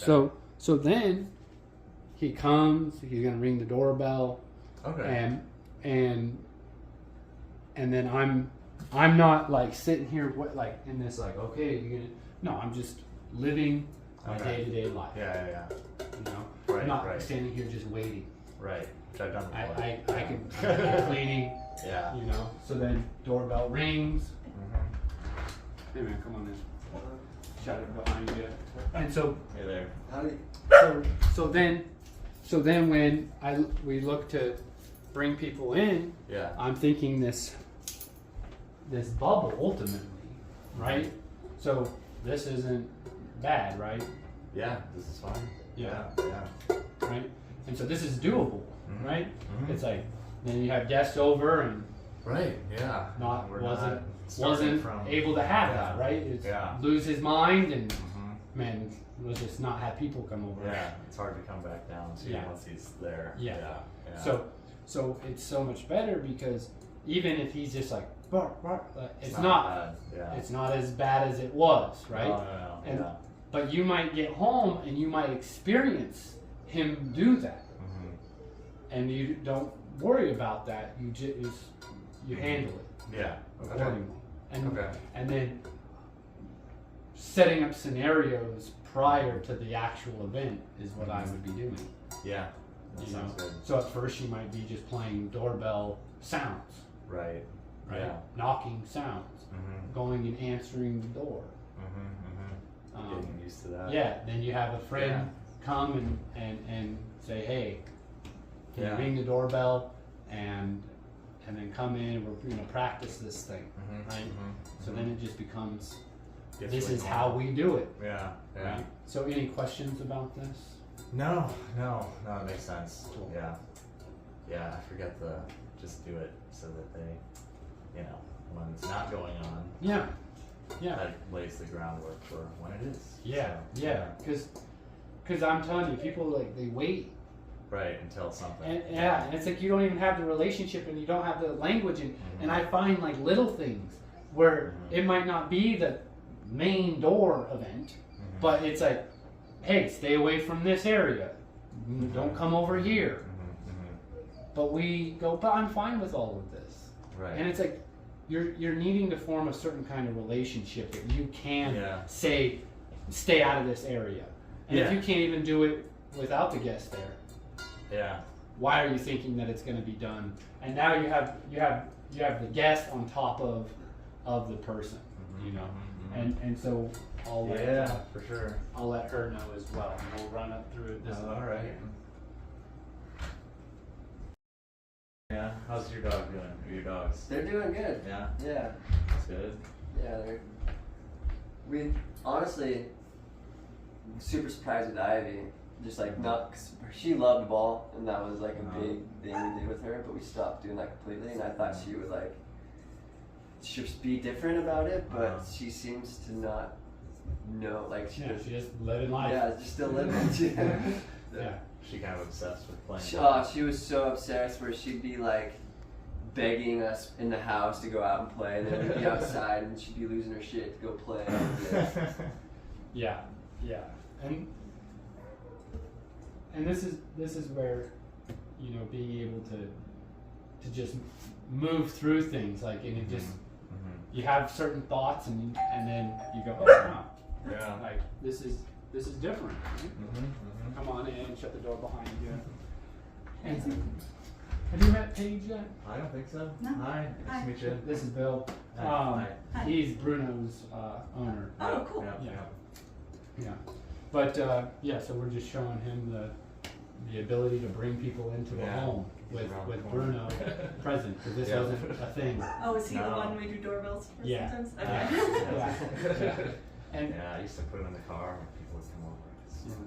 So then he comes. He's gonna ring the doorbell. Okay. And then I'm not like sitting here like in this like, okay, you're gonna. No, I'm just living my day-to-day life. Yeah. You know, Right, I'm not right. standing here just waiting. Right. Which I've done before. I can be cleaning. Yeah. You know. So then doorbell rings. Mm-hmm. Hey man, come on in. Shut it behind you. And so. Hey there. Howdy. So then when we look to bring people in, Yeah. I'm thinking this bubble ultimately, right? So this isn't bad, right? Yeah. This is fine. Yeah. Yeah. Right? And so this is doable, Mhm. right? Mhm. It's like then you have guests over and Right. Yeah. We're wasn't starting from able to have Yeah. that, right? It's Yeah. lose his mind and Mhm. man, let's just not have people come over. Yeah. It's hard to come back down to Yeah. once he's there. Yeah. Yeah. So it's so much better because even if he's just like bark, bark, it's not not bad. Yeah. it's not as bad as it was, right? No. And- Yeah. But you might get home and you might experience him do that, Mhm. and you don't worry about that. You just you handle it Yeah. Okay. accordingly, and Okay. and then setting up scenarios prior to the actual event is what I would be doing. Yeah. That You know? sounds good. So at first you might be just playing doorbell sounds, Right. right? Yeah. Knocking sounds, Mhm. going and answering the door. Mhm. Um, Getting used to that. Yeah, then you have a friend Yeah. come and say, hey, can Yeah. you ring the doorbell and then come in, we're gonna practice this thing, Mhm. right? Mhm. So Mhm. then it just becomes, Gets this really is how normal. we do it, Yeah. Yeah. right? So any questions about this? No, it makes sense. Cool. Yeah, I forget to just do it so that they, when it's not going on, Yeah, yeah, that lays the groundwork for when it is. yeah, So, yeah, because I'm telling you, people like, they wait, Right, until something. and it's like you don't even have the relationship and you don't have the language, and I find like little things where Mhm. it might not be the main door event, Mhm. but it's like, hey, stay away from this area. Don't come over here. Mhm. But we go, but I'm fine with all of this. Right. And it's like you're needing to form a certain kind of relationship that you can Yeah. say, stay out of this area. And if Yeah. you can't even do it without the guest there, Yeah. why are you thinking that it's going to be done? And now you have the guest on top of the person, Mhm. you know. Mhm. And so I'll let, Yeah, for sure. I'll let her know as well, and we'll run up through it. This All right. Yeah. How's your dog doing? Or your dogs? They're doing good. Yeah. Yeah. That's good. Yeah, we honestly super surprised with Ivy. Just like not, cause she loved ball, and that was like a big thing we did with her. But we stopped doing that completely, and I thought she would like just be different about it, but she seems to not know. Like she Yeah, she just living life. yeah, just still living. Yeah. She kind of obsessed with playing. She was so obsessed where she'd be like begging us in the house to go out and play, and then we'd be outside and she'd be losing her shit to go play. Yeah, yeah, and this is where, you know, being able to just move through things, like, and it just you have certain thoughts and then you go, oh wow, Yeah. like this is different. Right? Mhm. Come on in, shut the door behind you. And have you met Paige yet? I don't think so. No. Hi. Nice Hi. to meet you. This is Bill. Hi. Hi. He's Bruno's owner. Oh, cool. Yeah. Yeah, but yeah, so we're just showing him the ability to bring people into the Yeah. home He's with around the corner. Bruno present, because this Yeah. wasn't a thing. Oh, is he the No. one we do doorbells for Yeah. sometimes? Yeah. Okay. Yeah. And Yeah, I used to put him in the car when people would come over. 'Cause,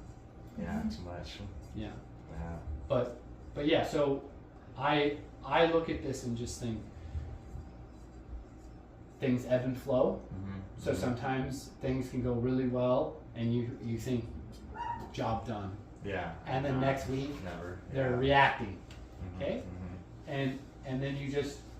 yeah, too much. yeah, Yeah. but yeah, so I look at this and just think things ebb and flow. Mm-hmm. So sometimes things can go really well, and you think job done, Yeah. and then next week Never. they're Yeah. reacting, Mhm, okay? mhm. and then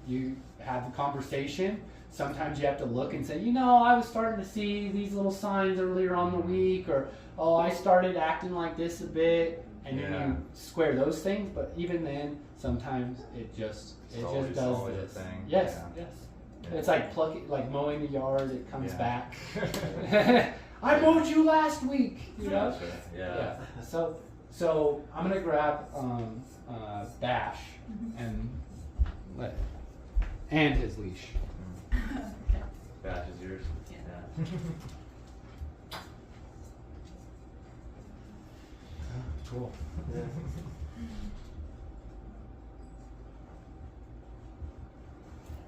you have the conversation. Sometimes you have to look and say, you know, I was starting to see these little signs earlier on the week, or oh, I started acting like this a bit, and then Yeah. you square those things. But even then, sometimes it just always does a this. thing. Yes, Yeah. yes. Yeah. It's like like mowing the yard. It comes Yeah. back. I mowed you last week. You know. Gotcha. Yeah. So I'm gonna grab Bash and his leash. Okay. Batch is yours. Yeah. Cool. Yeah.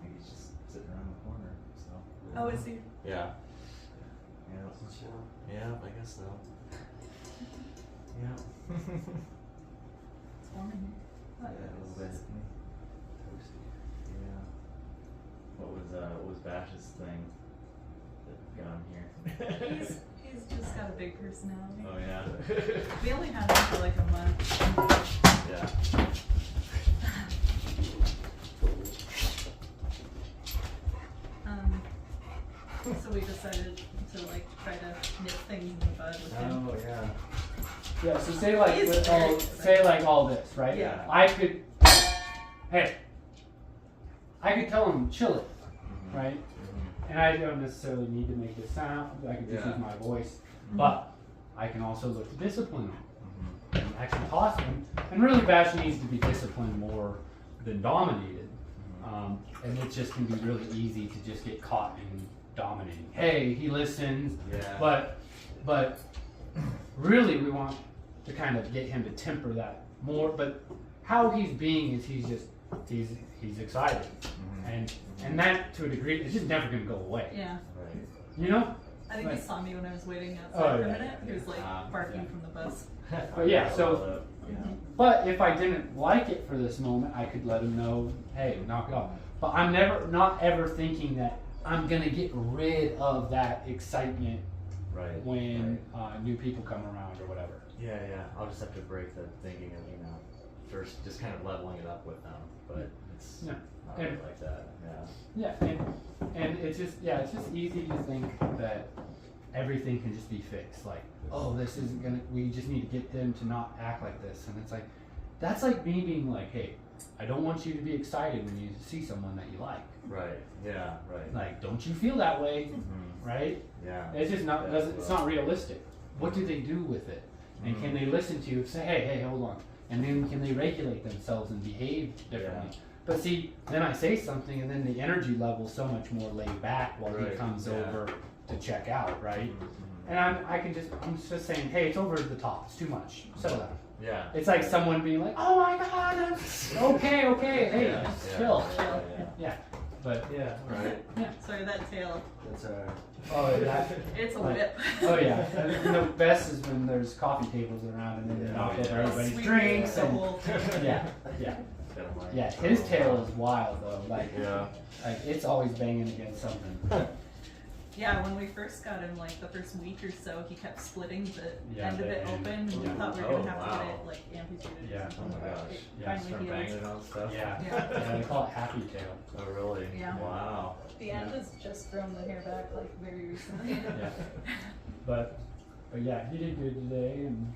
Maybe he's just sitting around the corner. So. Oh, is he? Yeah. Yeah. Chill. Yeah, I guess so. Yeah. It's warm in here. Yeah, a little bit. Toasty. Yeah. What was Bash's thing that got him here? He's just got a big personality. Oh yeah. We only had him for like a month. Yeah. So we decided to like try to nip things in the bud with him. Oh yeah. Yeah. So say like He's with very all, excited. say like all this, right? Yeah. I could. Hey. I could tell him chill it, Mhm. right? Mhm. And I don't necessarily need to make this sound. I can just Yeah. use my voice, Mhm. but I can also look to discipline him. Mhm. And actually toss him. And really, Bash needs to be disciplined more than dominated. And it just can be really easy to just get caught in dominating. Hey, he listens, Yeah. but really, we want to kind of get him to temper that more. But how he's being is he's excited, Mhm. and that to a degree, it's just never going to go away. Yeah. Right. You know? I think Like- he saw me when I was waiting outside Oh, for a yeah, minute. He was like barking yeah. from the bus. But yeah, so- Yeah. But if I didn't like it for this moment, I could let him know, hey, knock it off. But I'm not ever thinking that I'm gonna get rid of that excitement Right. when Right. new people come around or whatever. Yeah, yeah. I'll just have to break the thinking of, first just kind of leveling it up with them, but it's Yeah. not really And- like that. Yeah. Yeah, and it's just easy to think that everything can just be fixed. Like, oh, this isn't gonna. We just need to get them to not act like this, and it's like that's like me being like, hey, I don't want you to be excited when you see someone that you like. Right. Yeah. Right. Like, don't you feel that way, Mhm. right? Yeah. It's just not. It's not realistic. What do they do with it? And can they listen to you? Say, hey, hold on. And then can they regulate themselves and behave differently? Yeah. But see, then I say something, and then the energy level's so much more laid back while he Right, comes yeah. over to check out, right? Mhm. And I'm just saying, hey, it's over the top. It's too much. Settle down. Yeah. It's like someone being like, oh my God, okay, hey, Yeah, just yeah, chill. yeah, yeah. Yeah, but Yeah. Right. Sorry, that tail. That's alright. oh that. It's a Like- whip. Oh yeah, and the best is when there's coffee tables around and then they knock Yeah. over everybody's Sweet drinks the and whole thing. yeah. Yeah, his tail is wild though. Like it's always banging against something. Yeah, when we first got him, like the first week or so, he kept splitting the Yeah, end of the it end. open, and we Yeah. thought we were Oh, gonna have to wow. get it like amputated Yeah. or Oh something. my gosh. It Yeah, finally Start healed. banging it on stuff. Yeah. Yeah. Yeah, they call it happy tail. Oh really? Yeah. Wow. The end is just grown the hair back like very recently. Yeah. But yeah, he did good today, and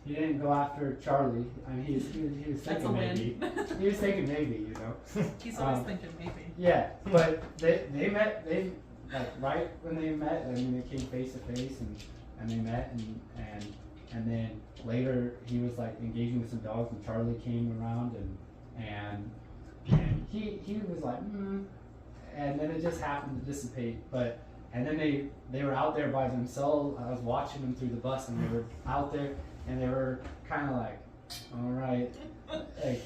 he didn't go after Charlie. I mean, he was That's a thinking win. maybe. He was thinking maybe, you know. He's always thinking maybe. Yeah, but they met like right when they met. I mean, they came face to face and they met and then later he was like engaging with some dogs and Charlie came around and he was like and then it just happened to dissipate. But and then they were out there by themselves. I was watching them through the bus and they were out there and they were kind of like, all right, like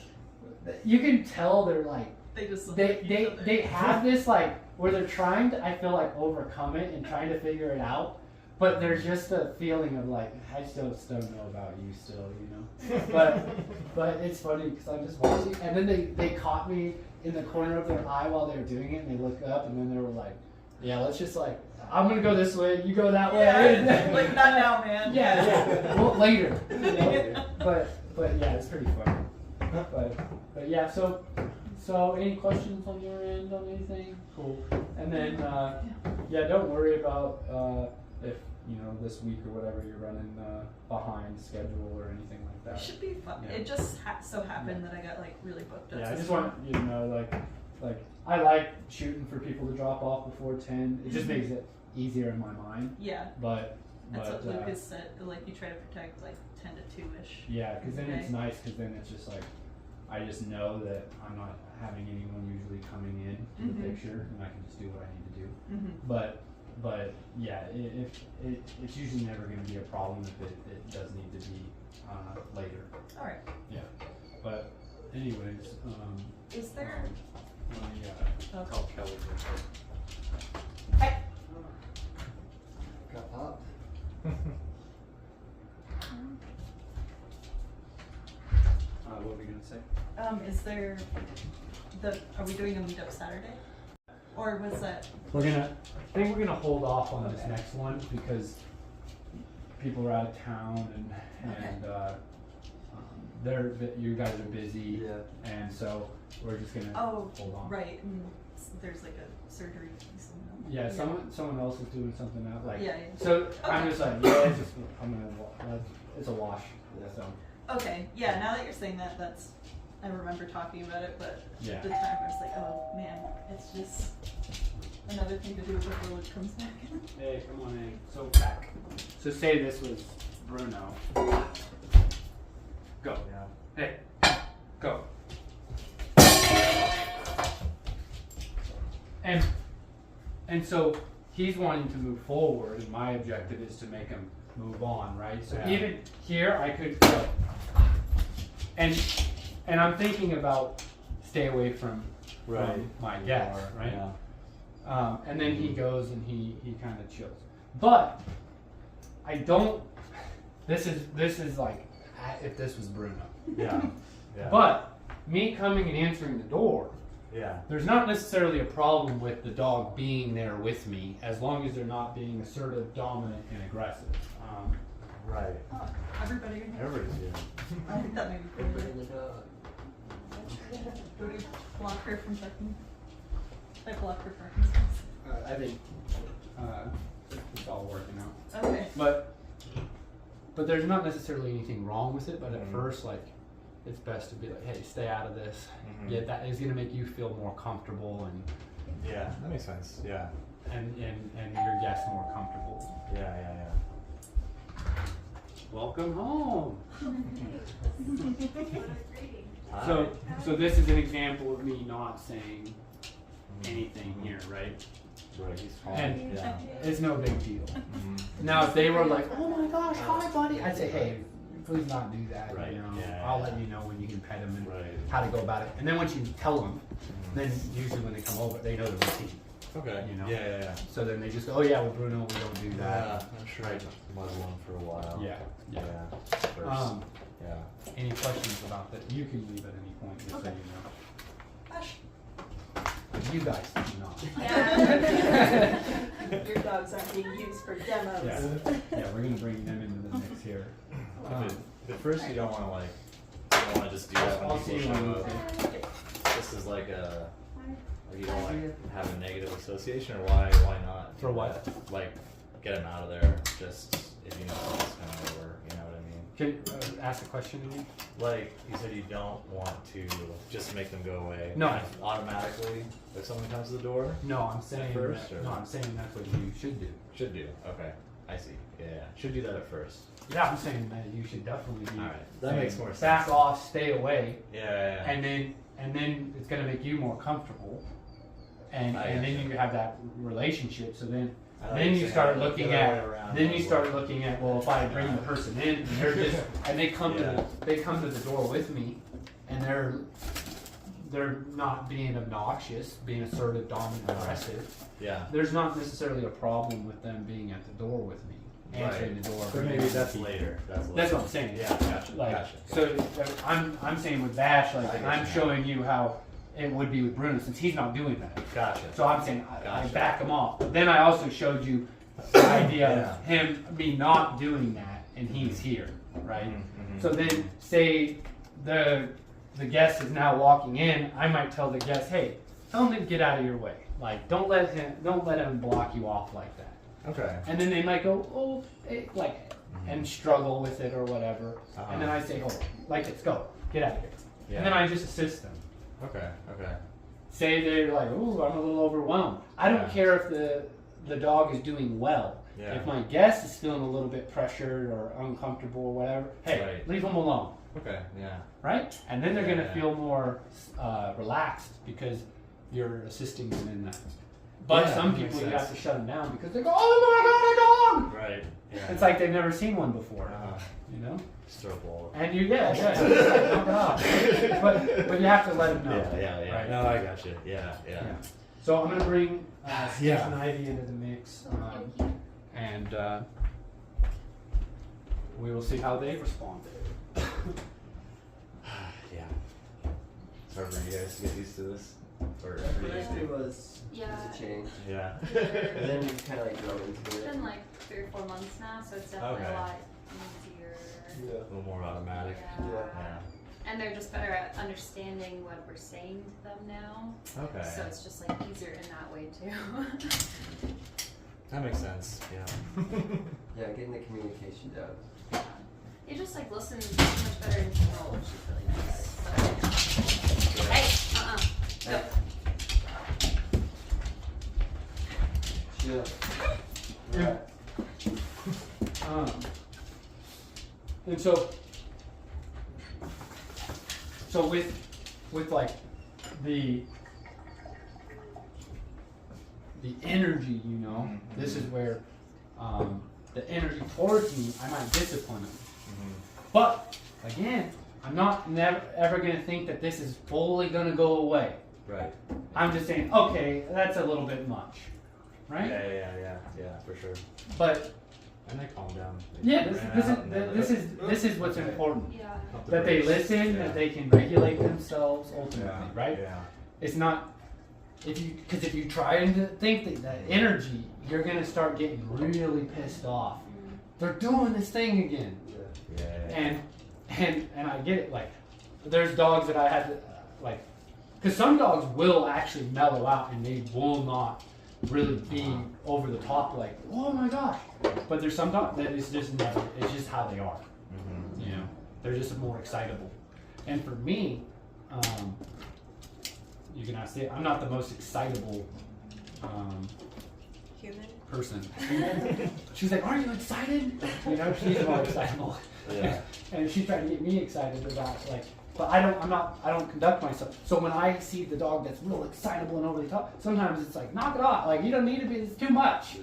you can tell they're like. They just look like each other. They have this like where they're trying to, I feel like, overcome it and trying to figure it out, but there's just a feeling of like I still don't know about you still, you know. But it's funny because I'm just watching and then they caught me in the corner of their eye while they were doing it and they looked up and then they were like, yeah, let's just like I'm gonna go this way, you go that way. Yeah, like not now, man. Yeah. Well, later. But yeah, it's pretty funny. But yeah, so any questions on your end on anything? Cool. And then yeah, don't worry about if this week or whatever you're running behind schedule or anything like It that. should be fun. Yeah. It just so happened that I got like really booked up. Yeah, I this just morning. want you to know, like I like shooting for people to drop off before 10. It just Mhm. makes it easier in my mind. Yeah, But that's what but Lucas said. Like you try to protect like 10 to 2-ish. yeah, because then it's Okay. nice. Because then it's just like I just know that I'm not having anyone usually coming in to the Mhm. picture, and I can just do what I need to do. Mm-hmm. But yeah, it's usually never going to be a problem if it does need to be later. All right. Yeah. But anyways, Is there? I'll call Kelly real quick. Got popped. What were we gonna say? Is there are we doing a meetup Saturday? Or was that? I think we're gonna hold off on this Okay. next one because people are out of town and you guys are busy. Yeah. And so we're just gonna Oh, hold on. right. And there's like a surgery piece in that. Yeah, someone else is doing something out like. Yeah. So I'm Okay. just like, yeah, it's just it's a wash. Yeah. So Okay. Yeah. Now that you're saying that, I remember talking about it, but yeah. at the time I was like, oh man, it's just another thing to do before Luke comes back. Hey, come on in. So back. So say this was Bruno. Go. Yeah. Hey, go. And so he's wanting to move forward, and my objective is to make him move on, right? So Yeah. even here, I could go. And I'm thinking about stay away from my guest, right? Yeah. And then he goes and he kind of chills. But I don't. This is like if this was Bruno. Yeah. Yeah. But me coming and answering the door, yeah. there's not necessarily a problem with the dog being there with me as long as they're not being assertive, dominant, and aggressive. Right. Oh, everybody in here. Everybody's here. I think that may be Everybody cool. in the dog. Do we block her from checking? I block her parking space. I think it's all working out. Okay. But there's not necessarily anything wrong with it. But at Mhm. first, like, it's best to be like, hey, stay out of this. Mhm. Yeah, that is going to make you feel more comfortable Yeah, that makes sense. Yeah. and your guests more comfortable. Yeah, yeah, Welcome home. yeah. So this is an example of me not saying anything here, right? Right, he's fine. And- yeah. It's no big deal. Mhm. Now, if they were like, "Oh my gosh, hi, buddy," I'd say, "Hey, please not do that." Right, You know, yeah, I'll yeah. let you know when you can pet them and Right. how to go about it. And then once you tell them, Mhm. then usually when they come over, they know the routine. Okay. you know. Yeah, yeah, yeah. So then they just go, "Oh yeah, with Bruno, we don't do that." Yeah, I'm sure I might have one for a while. Yeah, yeah. Yeah. First. Yeah. Any questions about that? You can leave at any point, just so Okay. you know. Hush. But you guys do not. Yeah. Your dogs aren't being used for demos. Yeah. Yeah, we're gonna bring them into the mix here. But first, you don't want to you don't want to just do that I'll when see people you show on up. Wednesday. This is like you don't have a negative association, or why not? For do what? that? Like, get them out of there, just if you know it's gonna work, you know what I mean? Can ask a question again? Like, you said you don't want to just make them go away. No. Kind of automatically, if someone comes to the door, No, I'm saying first, that, or- no, I'm saying that's what you should do. should do. Okay, I see. Yeah, yeah. Should do that at first. Yeah, I'm saying that you should definitely be. Alright, that saying, makes more sense. Back off, stay away, Yeah, yeah, yeah. and then it's gonna make you more comfortable, and I then gotcha. you have that relationship. So then I like then you saying start it looking the other at way around, then like, you start looking at, well, if I bring the Yeah. person in and they're just and they come Yeah. to the door with me, and they're not being obnoxious, being assertive, dominant, aggressive. Yeah. There's not necessarily a problem with them being at the door with me, answering Right. the door. So bringing maybe them that's tea. later. That's later. That's what I'm saying. Yeah, gotcha. Like, gotcha. so I'm saying with Bash, like I get I'm you. showing you how it would be with Bruno since he's not doing that. Gotcha. So I'm saying I Gotcha. back him off. But then I also showed you the idea Yeah. of him, me not doing that, and he's here, right? Mhm, mhm. So then say the guest is now walking in, I might tell the guest, hey, tell him to get out of your way. Like, don't let him block you off like that. Okay. And then they might go, oh, and struggle with it or whatever. And then I say, oh, like, let's go, get out of here. Yeah. And then I just assist them. Okay. Say they're like, ooh, I'm a little overwhelmed. I don't care if the dog is doing well. Yeah. If my guest is feeling a little bit pressured or uncomfortable or whatever, hey, leave them alone. Okay, yeah. Right? And then they're going to feel more relaxed because you're assisting them in that. But some people, you have to shut them down because they go, oh my God, a dog! Right. Yeah. It's like they've never seen one before. You know? Stir ball. And you, it's like, knock it off. But you have to let them know. Yeah. Right? No, I got you. Yeah. So I'm going to bring Stitch and Ivy into the mix. And we will see how they respond. Yeah. It's hard for you guys to get used to this? Or It was a change. Yeah. And then you kind of like grow into It's it. been like 3 or 4 months now, so it's definitely a lot easier. Yeah. A little more automatic. Yeah. And they're just better at understanding what we're saying to them now. Okay. So it's just like easier in that way too. That makes sense. Yeah. Yeah, getting the communication down. They just like listen much better in general, which is really nice. So, yeah. Hey, go. Yeah. And so with like the energy, you know, this is where the energy towards me, I might discipline them. But again, I'm never ever gonna think that this is fully gonna go away. Right. I'm just saying, okay, that's a little bit much, right? Yeah, for sure. But and they calm down. This is what's important. Yeah. That they listen, that they can regulate themselves ultimately, right? Yeah. It's not if you try to think that energy, you're gonna start getting really pissed off. They're doing this thing again. Yeah. And I get it. Like, there's dogs that I had to because some dogs will actually mellow out and they will not really be over the top like, oh my gosh. But there's some dogs that it's just never. It's just how they are. You know, they're just more excitable. And for me, you can ask it. I'm not the most excitable Human person. She's like, "Are you excited?" You know, she's more excitable. Yeah. And she's trying to get me excited about but I don't conduct myself. So when I see the dog that's real excitable and over the top, sometimes it's like, knock it off. Like, you don't need to be, it's too much.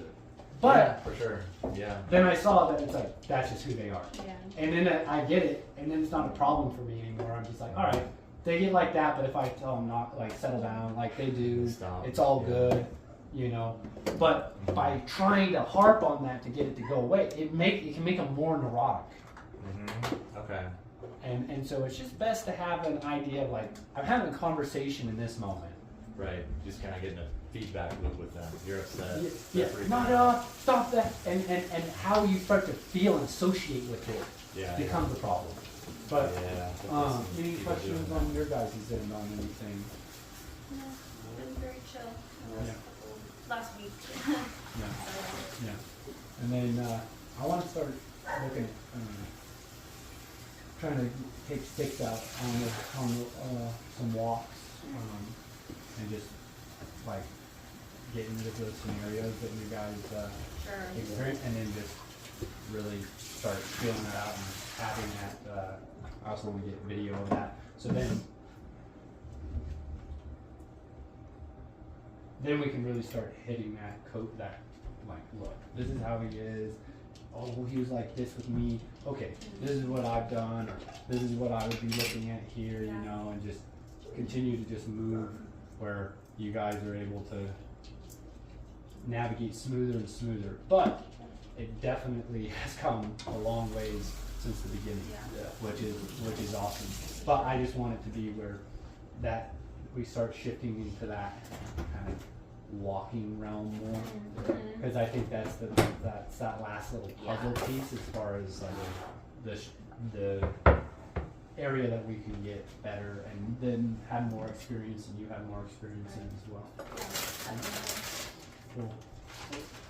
But for sure. Yeah. then I saw that it's like, that's just who they are. Yeah. And then I get it, and then it's not a problem for me anymore. I'm just like, all right, they get like that, but if I tell them not, like, settle down, like they do, it's all good, you know. But by trying to harp on that to get it to go away, it can make them more neurotic. Okay. And so it's just best to have an idea of like, I'm having a conversation in this moment. Right. Just kind of getting a feedback loop with them. You're upset. Yeah. Knock it off. Stop that. And how you start to feel and associate with it becomes a problem. But any questions on your guys' end on anything? No, it was very chill. Yeah. Last week. Yeah. And then I want to start looking at trying to take sticks out on some walks and just like get into those scenarios that you guys experience, and then just really start feeling that out and having that. I also want to get video of that. So then we can really start hitting that like, look, this is how he is. Oh, he was like this with me. Okay, this is what I've done, or this is what I would be looking at here, you know, and just continue to just move where you guys are able to navigate smoother and smoother. But it definitely has come a long ways since the beginning, which is awesome. But I just want it to be where that we start shifting into that kind of walking realm more, because I think that's that last little puzzle piece as far as the area that we can get better, and then have more experience, and you have more experience in as well. Cool.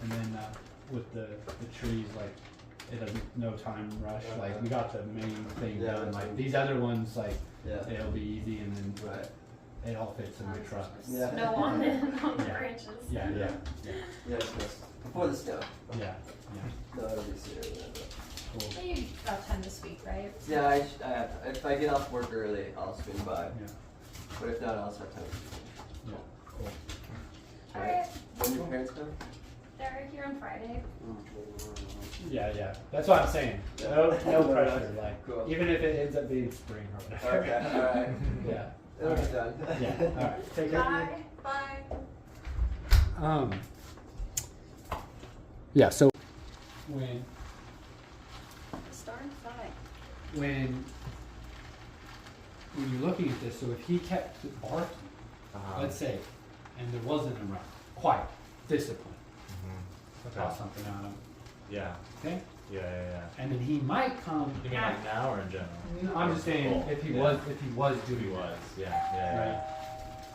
And then with the trees, like it doesn't no time rush. Like we got the main thing done. Like these other ones, like it'll be easy, and then it all fits in the truck. Yeah. Snow on the branches. Yeah. It's just before the snow. Yeah. No, it'll be soon. Cool. Well, you got time this week, right? Yeah, I have, if I get off work early, I'll swing by. Yeah. But if not, I'll start time. Yeah. Cool. Alright. When do your parents come? They're here on Friday. Yeah. That's what I'm saying. No pressure. Like Cool. even if it ends up being spring or whatever. Okay, alright. Yeah. It'll be done. Yeah. All right. Take care. Bye. Yeah. So when Starting fine. when you're looking at this, so if he kept barking, let's say, and there wasn't a run, quiet, discipline, about something on him, Yeah. okay? Yeah. And then he might come. You mean like now or in general? No, I'm just saying if he was doing He that, was. Yeah. right?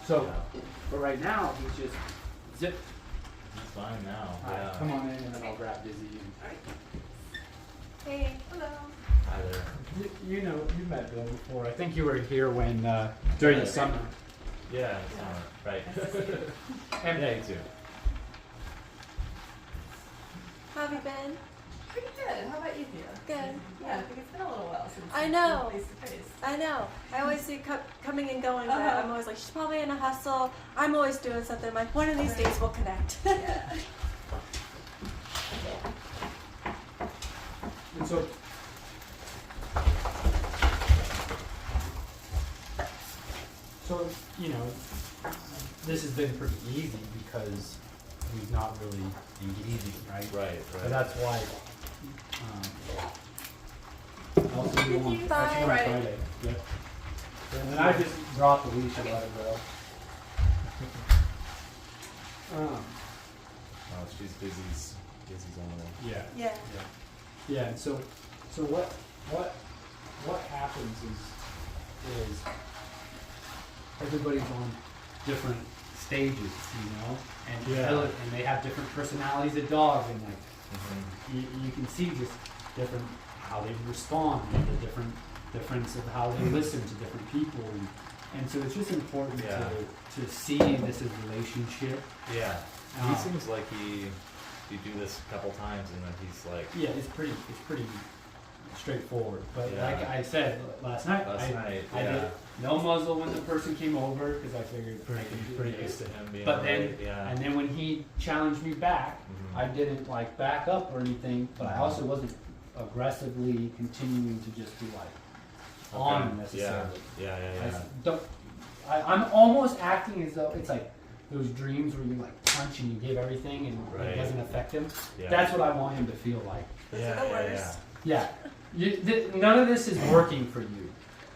So, but right now he's just zip. He's fine now. All right, Yeah. come on in, and then I'll grab Dizzy. And, Hey. Hello. Hi there. you know, you met Bill before. I think you were here when during the summer. Yeah. Summer. Right. And Yeah, you too. How have you been? Pretty good. How about you, Thea? Good. Yeah, I think it's been a little while since I we've know. been face to face. I know. I always see coming and going, but I'm always like, she's probably in a hustle. I'm always doing something. I'm like, one of these days we'll connect. Yeah. And so, you know, this has been pretty easy because he's not really engaging, right? Right. So that's why. Also, you want Bye. Friday. Yep. And then I just dropped the leash and let it go. Oh, she's Busy's only. Yeah. Yeah. Yeah, and so what happens is everybody's on different stages, you know, and and they have different personalities of dogs, and like you can see just different how they respond, and the difference of how they listen to different people, and so it's just important to see this as relationship. Yeah. He seems like you do this a couple times and then he's like. Yeah, it's pretty straightforward. But like I said last night, I did no muzzle when the person came over because I figured I could do pretty this. used to him being. But then, yeah. and then when he challenged me back, I didn't like back up or anything, but I also wasn't aggressively continuing to just be like on him necessarily. Yeah. I'm almost acting as though it's like those dreams where you like punch and you give everything and it doesn't affect him. Yeah. That's what I want him to feel like. Those are the worst. Yeah. None of this is working for you.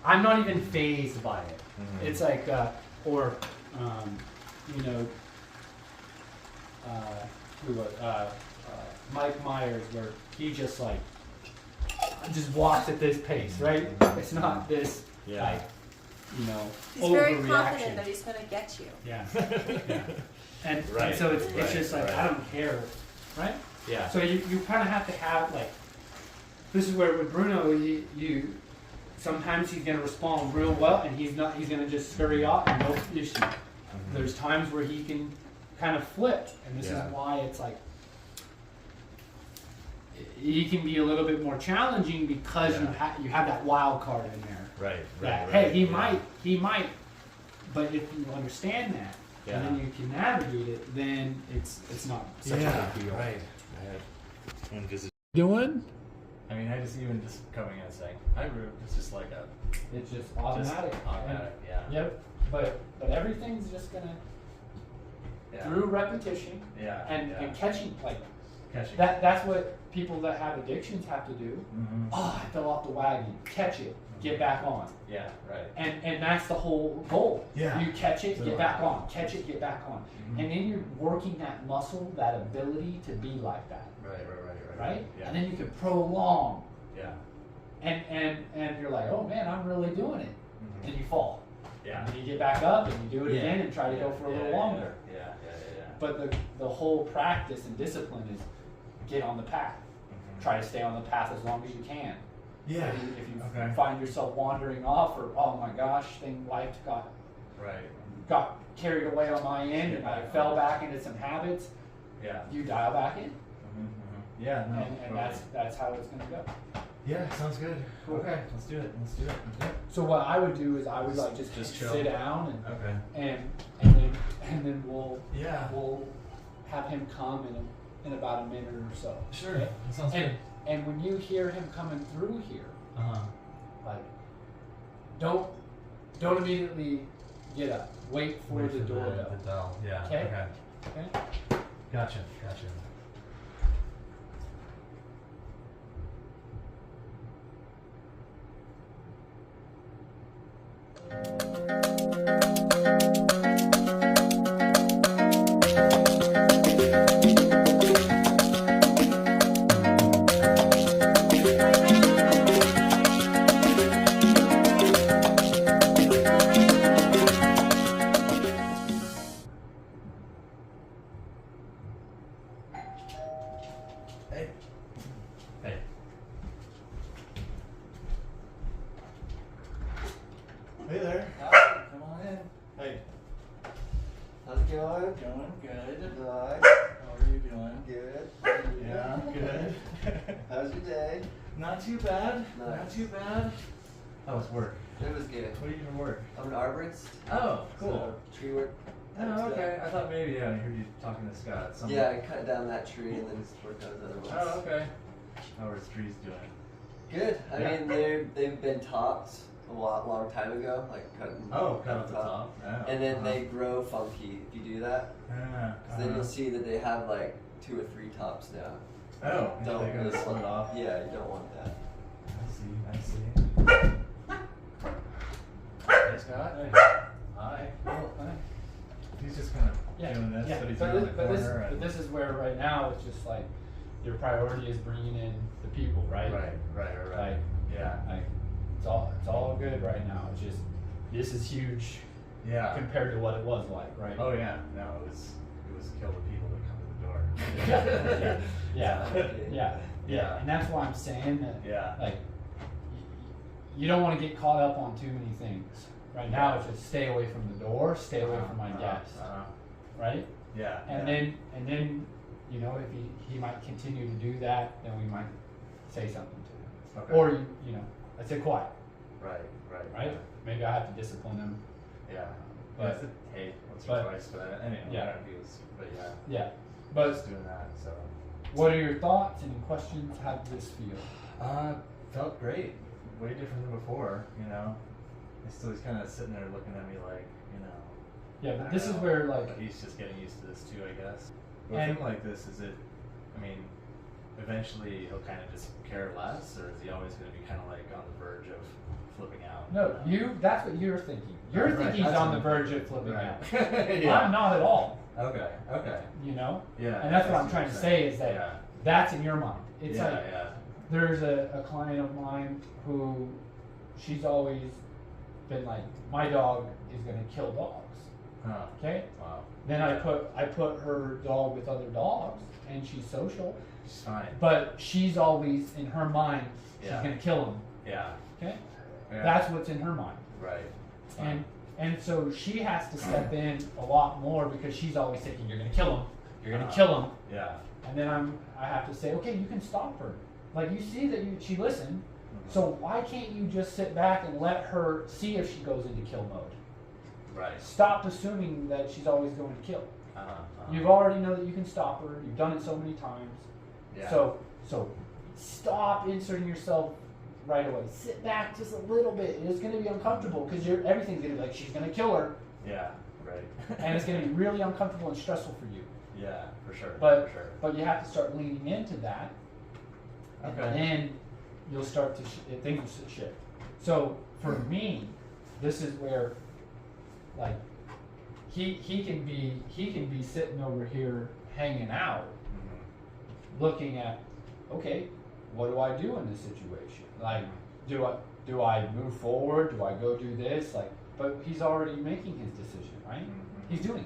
I'm not even fazed by it. It's like, Mike Myers, where he just like just walks at this pace, right? It's not this like, He's very overreaction. confident that he's going to get you. Yeah. And Right, so it's just like, right. I don't care, right? Yeah. So you kind of have to have like, this is where with Bruno, you sometimes he's going to respond real well, and he's going to just scurry off and no issue. There's times where he can kind of flip, and this is why it's like, he can be a little bit more challenging because you have that wild card in there. Right. Hey, he might, but if you understand that, and then you can navigate it, then it's not such a big deal. Right. And just Doing? I mean, I just coming in and saying, "Hi, Rube." It's just like It's just automatic. automatic. Yeah. Yep. But everything's just gonna through repetition and catching Catching. that's what people that have addictions have to do. Oh, I fell off the wagon. Catch it. Get back on. Yeah. Right. And that's the whole goal. Yeah. You catch it, get back on. Catch it, get back on. And then you're working that muscle, that ability to be like that. Right. Right? Yeah. And then you can prolong. Yeah. and you're like, oh man, I'm really doing it, Mhm. and you fall. Yeah. And then you get back up and you do it Yeah. again and try to go for a little longer. Yeah. But the whole practice and discipline is get on the path. Mhm. Try to stay on the path as long as you can. Yeah. If you Okay. find yourself wandering off, or oh my gosh, life got carried away on my end, and I fell back into some habits. Yeah. You dial back in, Yeah. No. and that's how it's gonna go. Yeah. Sounds good. Cool. Okay. Let's do it. So what I would do is I would like Just just chill. sit down Okay. and then we'll Yeah. have him come in about a minute or so. Sure. Okay? That sounds good. And when you hear him coming through here, like don't immediately get up. Wait for the doorbell. The bell. Yeah. Okay. Okay. Okay? Gotcha. Hey. Hey. Hey there. Come on in. Hey. How's it going? Going good. Nice. How are you doing? Good. Yeah, good. How's your day? Not too bad. Nice. Not too bad. How was work? It was good. What do you do for work? I'm an arborist. Oh, cool. So, tree work. Oh, okay. I thought maybe, I heard you talking to Scott. Yeah, I cut down that tree and then just worked on his other ones. Oh, okay. How are his trees doing? Good. I Yeah. mean, they've been topped a long time ago, like cutting. Cut off the top. Oh, And then they grow funky if you do that. Yeah. 'Cause then you'll see that they have like 2 or 3 tops now. Oh, Don't they're gonna really split it off. Yeah, you don't want that. I see. Hey, Scott. Hi. He's just kind of doing this, but he's around the corner. and- this is where right now it's just like your priority is bringing in the people, right? Right. Like, Yeah. like it's all good right now. It's just this is huge Yeah. compared to what it was like, right? Oh yeah. No, it was kill the people that come to the door. yeah. Yeah. And that's why I'm saying that, Yeah. like, you don't want to get caught up on too many things. Right now, it's just stay away from the door, stay away from my guests, right? Yeah. And then, you know, if he might continue to do that, then we might say something to him, Okay. or you know, I say quiet, Right. Maybe I have to discipline him. Yeah. But- Yeah, I said hey once or but- twice, but anyway, Yeah. I don't know if he was, but yeah. Yeah, but Just doing that, so. what are your thoughts? Any questions? How did this feel? Felt great. Way different than before, you know. He's kind of sitting there looking at me like, you know. Yeah, but I this don't is know, where like but he's just getting used to this too, I guess. But And- a thing like this, I mean, eventually he'll kind of just care less, or is he always going to be kind of like on the verge of flipping out? no, that's what you're thinking. You're Right, thinking he's that's on what the I'm verge of flipping out. Yeah. I'm not at all. Okay. You know, Yeah. and that's what I I'm see trying to you're say saying. is that Yeah. that's in your mind. It's yeah, like yeah. there's a client of mine who she's always been like, my dog is gonna kill dogs. Huh. Okay. Wow. Then I put her dog with other dogs, and she's social, She's fine. but she's always in her mind she's Yeah. gonna kill him. Yeah. Okay. Yeah. That's what's in her mind. right. And so she has to step in a lot more because she's always thinking you're gonna kill him, you're gonna Uh-huh. kill him, Yeah. and then I have to say, okay, you can stop her. Like you see that she listened, so why can't you just sit back and let her see if she goes into kill mode? Right. Stop assuming that she's always going to kill. Uh-huh. You've already know that you can stop her. You've done it so many times. Yeah. So stop inserting yourself right away. Sit back just a little bit. It's going to be uncomfortable because everything's going to be like she's going to kill her, Yeah. Right. and it's going to be really uncomfortable and stressful for you. Yeah, for sure. But for sure. but you have to start leaning into that, and Okay. then you'll start to things will shift. So for me, this is where like he can be sitting over here hanging out, Mhm. looking at, okay, what do I do in this situation? Like do I move forward? Do I go do this? Like, but he's already making his decision, right? Mm-hmm. He's doing it.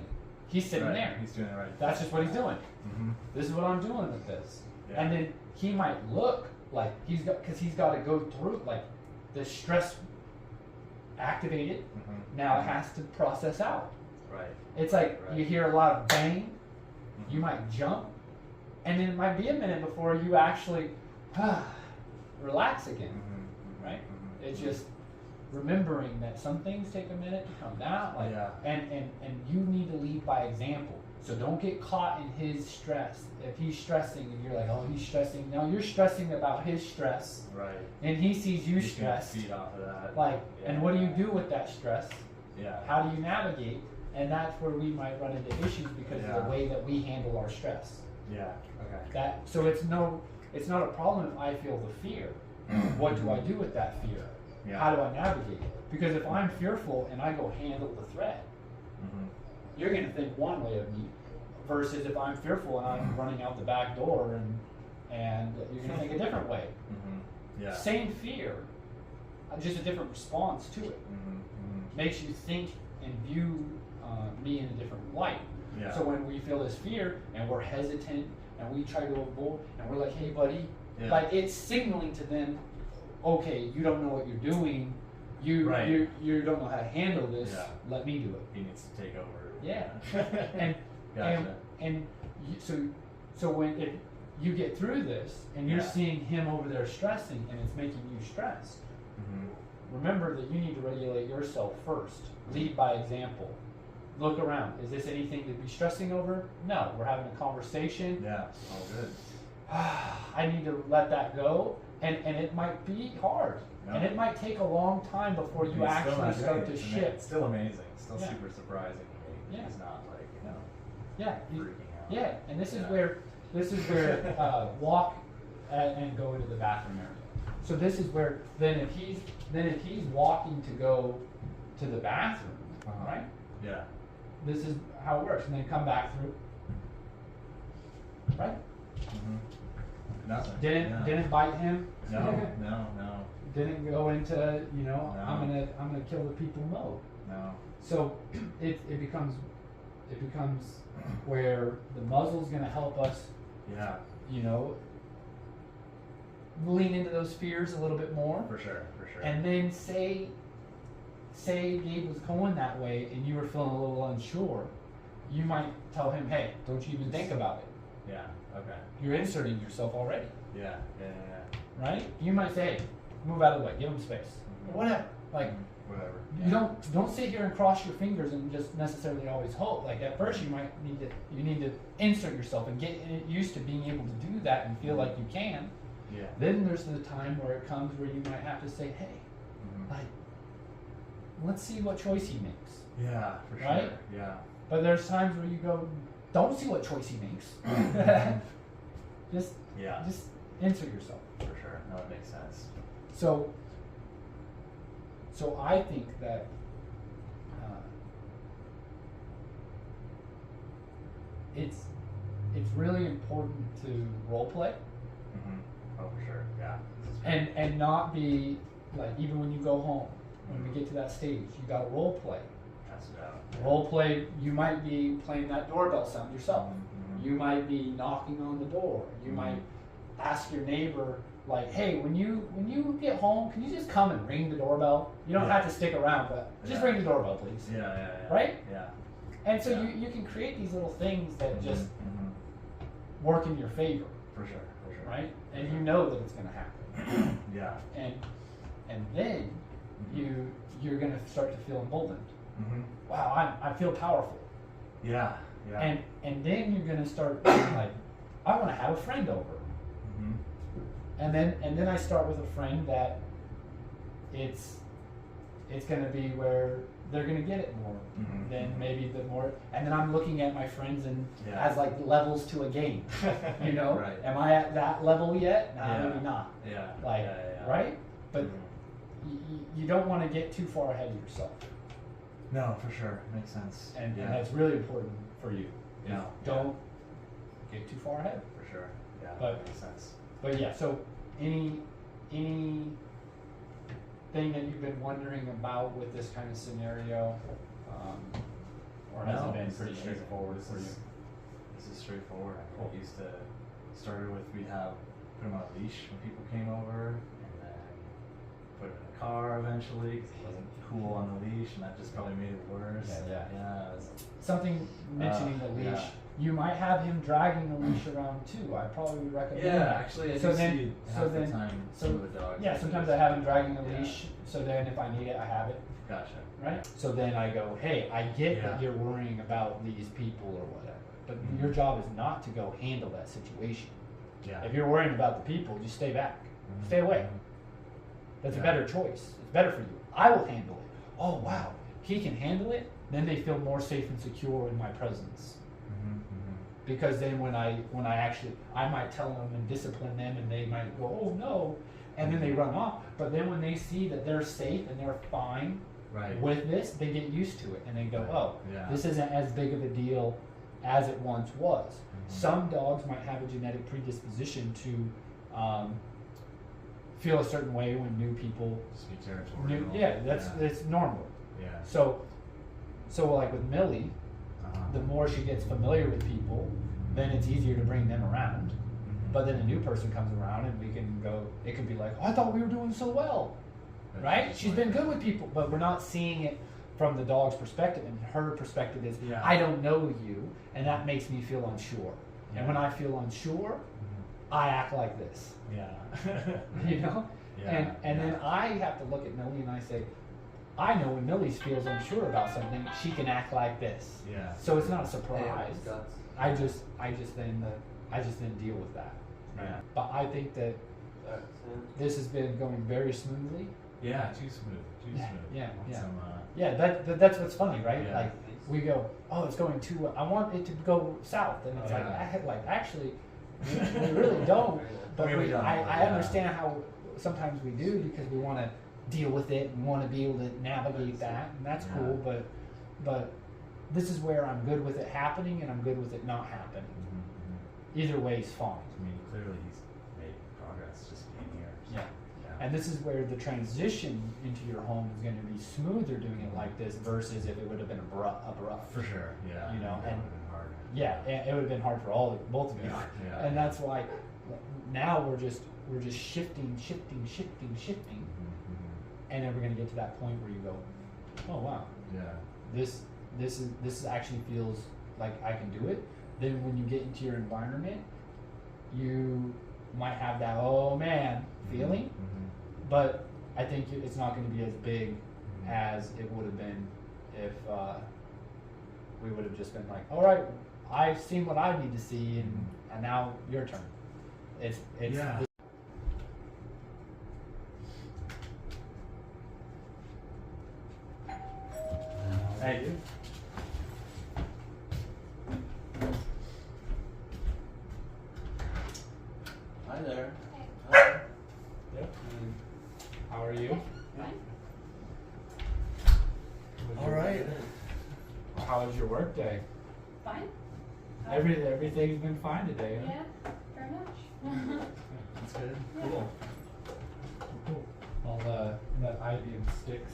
He's sitting Right. there. He's doing it right. That's just what he's doing. Mm-hmm. This is what I'm doing with this. Yeah. And then he might look like he's got to go through like the stress activated. Mm-hmm. Now it has to process out. Right. It's like Right. you hear a lot of bang, Mm-hmm. you might jump, and then it might be a minute before you actually relax again, Mm-hmm. right? Mm-hmm. It's just remembering that some things take a minute to come down, like, Yeah. and you need to lead by example. So don't get caught in his stress. If he's stressing and you're like, oh, he's stressing. No, you're stressing about his stress, Right. and he sees you You can stressed. feed off of that. Like, Yeah. and what do you do with that stress? Yeah. How do you navigate? And that's where we might run into issues because of Yeah. the way that we handle our stress. Yeah. Okay. That so it's not a problem if I feel the fear. What do I do with that fear? Yeah. How do I navigate? Because if I'm fearful and I go handle the threat, Mm-hmm. you're gonna think one way of me, versus if I'm fearful and I'm running out the back door and you're gonna think a different way. Mm-hmm. Yeah. Same fear, just a different response to it. Mm-hmm. Mm-hmm. Makes you think and view me in a different light. Yeah. So when we feel this fear and we're hesitant and we try to avoid and we're like, hey buddy, Yeah. like it's signaling to them, okay, you don't know what you're doing, Right. you don't know how to handle this, Yeah. let me do it. He needs to take over. Yeah. and Gotcha. and so when if you get through this and you're Yeah. seeing him over there stressing and it's making you stressed, Mm-hmm. remember that you need to regulate yourself first. Lead by example. Look around. Is this anything to be stressing over? No. We're having a conversation. Yeah. All good. I need to let that go. And it might be hard. No. And it might take a long time before you He's still actually not start doing to it. shift. Still amazing. Still Yeah. super surprising to me. Yeah. He's not like, Yeah. you- freaking out. Yeah. And this is Yeah. where walk and go into the bathroom area. So this is where then if he's walking to go to the bathroom, Uh-huh. right? Yeah. This is how it works, and then come back through. Right? Mm-hmm. Nothing. Didn't Yeah. didn't bite him. No. No. No. Didn't go into No. I'm gonna kill the people mode. No. So it becomes where the muzzle's gonna help us, Yeah. lean into those fears a little bit more, For sure. For sure. and then say Gabe was going that way and you were feeling a little unsure, you might tell him, hey, don't you even think about it. Yeah. Okay. You're inserting yourself already, Yeah. Yeah. Yeah. right? You might say, hey, move out of the way, give him space, Mhm. or whatever. Like, Whatever. you don't sit here and cross your fingers and just necessarily always hope. Like at first, you need to insert yourself and get used to being able to do that and feel like you can. Yeah. Then there's the time where it comes where you might have to say, hey, Mhm. like, let's see what choice he makes. Yeah. For sure. Right? Yeah. But there's times where you go, don't see what choice he makes. just Yeah. just insert yourself. For sure. No, it makes sense. So I think that it's really important to role play Mm-hmm. Oh, for sure. Yeah. This is great. and not be like, even when you go home, when we get to that stage, you got to role play. Pass it out. Role play. You might be playing that doorbell sound yourself. Mhm. You might be knocking on the door. You Mhm. might ask your neighbor, like, hey, when you get home, can you just come and ring the doorbell? You don't Yeah. have to stick around, but just Yeah. ring the doorbell, please. Yeah. Yeah. Yeah. Right? Yeah. And so Yeah. you can create these little things that just Mhm. work in your favor, For sure. For sure. right? And you know that it's going to happen. Yeah. And then Mhm. you're going to start to feel emboldened. Mhm. Wow, I feel powerful. Yeah. Yeah. And then you're going to start being like, I want to have a friend over. Mhm. And then I start with a friend that it's going to be where they're going to get it more Mhm. than maybe the more. And then I'm looking at my friends and Yeah. as like levels to a game. You know, Right. am I at that level yet? Nah, Yeah. maybe not. Yeah. Like, yeah, yeah. right? But Mhm. you don't want to get too far ahead of yourself, No, for sure. Makes sense. and yeah. that's really important for you. is Yeah. Don't get too far ahead. For sure. Yeah. But- makes sense. But yeah, so any thing that you've been wondering about with this kind of scenario, or has it been this pretty is straightforward for you? This is straightforward. Cool. We used to started with we'd have put him on a leash when people came over, and then put him in a car eventually 'cause he wasn't cool on the leash, and that just probably made it worse. Yeah. Yeah. It was, Something mentioning the leash. yeah. You might have him dragging the leash around too. I probably would recommend yeah, that. actually, I So do then- see so half then- the time so- some of the dogs. Yeah, sometimes I have him dragging the Yeah. leash, so then if I need it, I have it, Gotcha. right? So then I go, hey, I get that Yeah. you're worrying about these people or whatever, but Mhm. your job is not to go handle that situation. Yeah. If you're worrying about the people, just stay back. Mhm. Stay away. That's a Yeah. better choice. It's better for you. I will handle it. Oh, wow, he can handle it? Then they feel more safe and secure in my presence. Because then when I actually, I might tell them and discipline them and they might go, oh no, and then they run off. But then when they see that they're safe and they're fine Right. with this, they get used to it and they go, Right. oh, Yeah. this isn't as big of a deal as it once was. Mhm. Some dogs might have a genetic predisposition to feel a certain way when new people, Just be territorial. that's normal. Yeah. So like with Millie, Uh-huh. the more she gets familiar with people, then it's easier to bring them around. Mhm. But then a new person comes around and we can go, it could be like, oh, I thought we were doing so well, But right? just She's like been that. good with people, but we're not seeing it from the dog's perspective. And her perspective is, Yeah. I don't know you, and that makes me feel unsure. Yeah. And when I feel unsure, Mhm. I act like this, Yeah. you know? Yeah. And then I have to look at Millie and I say, I know when Millie feels unsure about something, she can act like this. Yeah. So it's not a Hey, surprise. guts. I just then deal with that. Yeah. But I think that this has been going very smoothly. Yeah. Too smooth. Too Yeah, smooth. yeah, Want yeah. Some, That's what's funny, right? Yeah. Like we go, oh, it's going too well. I want it to go south, and it's Yeah. like actually, we really don't. But I mean, we don't, I yeah. understand how sometimes we do because we want to deal with it and want to be able to navigate that, and that's Yeah. cool. But this is where I'm good with it happening, and I'm good with it not happening. Either way is fine. I mean, clearly he's made progress just being here. So, Yeah. Yeah. And this is where the transition into your home is going to be smoother doing it like this versus if it would have been abrupt. For sure. Yeah. You know, that and- would've been hard. Yeah, it would have been hard for both of you. Yeah. Yeah. And that's why now we're just shifting, and then we're going to get to that point where you go, oh wow, Yeah. this is actually feels like I can do it. Then when you get into your environment, you might have that oh man feeling, Mhm. but I think it's not going to be as big as it would have been if we would have just been like, all right, I've seen what I need to see, and now your turn. It's Yeah. Hey. Hi there. Yep. And how are you? Fine. All right. How was your work day? Fine. Everything's been fine today. Huh? Yeah, very much. That's good. Yeah. Cool. Cool. All the ivy and sticks